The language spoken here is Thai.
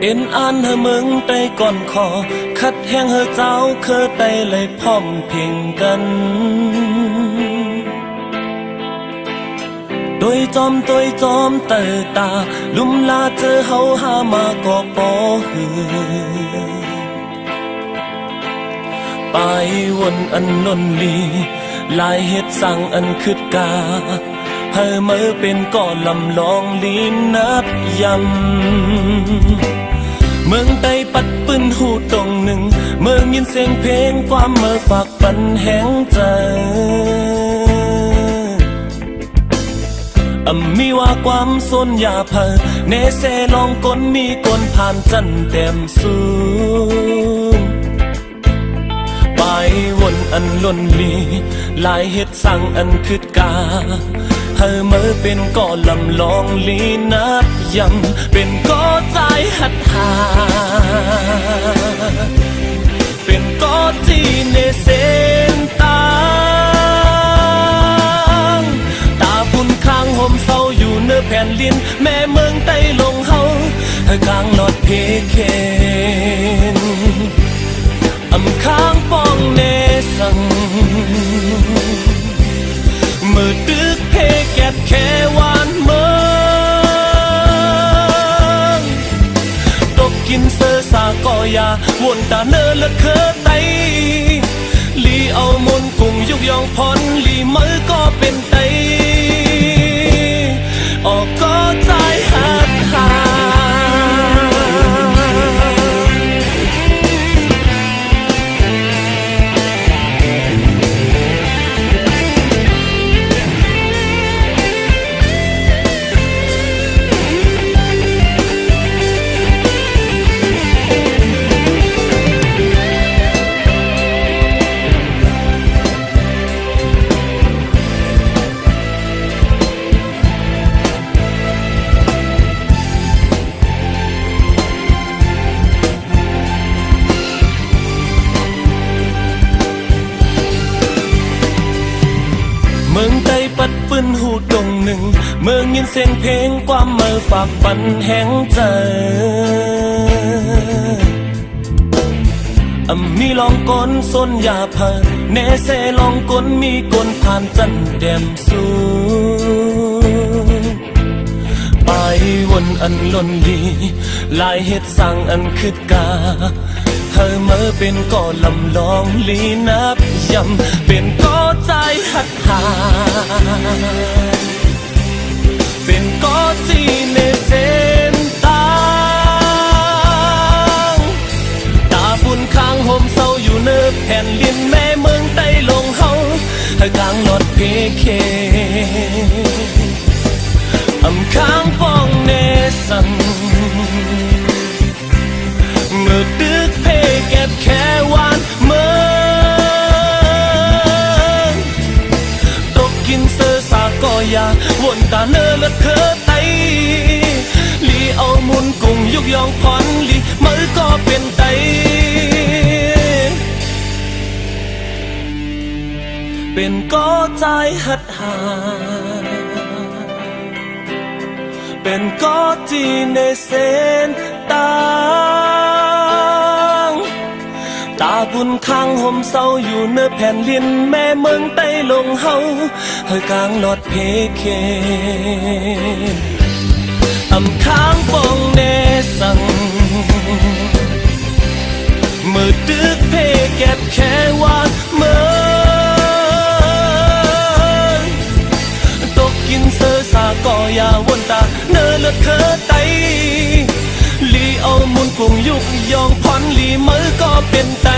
อ็นอ่านเธอมึงไตก่อนคอคัดแห้งเธอเจ้าเคอไตเลยพร้อมเพ่งกันโดยจอมเตอตาลุ่มลาเจอเฮาหามาก็ปอหือไปวนอันล้นลีลายเฮ็ดสั่งอันคืดกาเฮอเมื่อเป็นก่อลำลองลีนับยำเมืองใต้ปัดปืนหูตรงหนึ่งเมืองยินเสียงเพลงความเมื่อฝากปันแห้งใจมีว่าความสนยาเพอเนเซลองก้นมีก้นผ่านจันเต็มสูงไปวนอันล้นลีลายเฮ็ดสั่งอันคืดกาเฮอเมื่อเป็นก่อลำลองลีนับยำเป็นก่อใจหัดหาเป็นก่อจีเนเซนตาตาบุญข้างห่มเศร้าอยู่เนื้อแผ่นลินแม่เมืองใต้ลงเฮากลางหลอดเพเคนข้างป้องเนสังมือตึกเพแก็บแค่วานเมืองตกกินเสือสาก่อยาวนตาเนอละเคอไตลีเอามนกุ้งยุกยองพรลีมือก็เป็นไตออกก็ใจหัดหาเมืองใต้ปัดปืนหูตรงหนึ่งเมืองยินเสียงเพลงความเมื่อฝากปันแห้งใจมีลองก้นส้นยาเพอเนเซลองก้นมีก้นผ่านจันแดมสูงไปวนอันล้นลีลายเฮ็ดสั่งอันคืดกาเธอเมื่อเป็นก่อลำลองลีนับยำเป็นก่อใจหัดหาเป็นก่อจีเนเซนตาตาบุญข้างห่มเศร้าอยู่เนื้อแผ่นลินแม่เมืองใต้ลงเฮากลางหลอดเพเคข้างป้องเนสังเมื่อดึกเพเก็บแค่วานเมืองตกกินเสือสาก่อยาวนตาเนอละเคอไตลีเอามุนกุ้งยุกยองพรลีมือก็เป็นไตเป็นก่อใจหัดหาเป็นก่อจีเนเซนตาตาบุญข้างห่มเศร้าอยู่เนื้อแผ่นลินแม่เมืองใต้ลงเฮากลางหลอดเพเคนข้างป้องเนสังมือตึกเพเก็บแค่วานเมืองตกกินเสือสาก่อยาวนตาเนื้อเลือดเคอไตลีเอามุนกุ้งยุกยองพรลีมือก็เป็นไต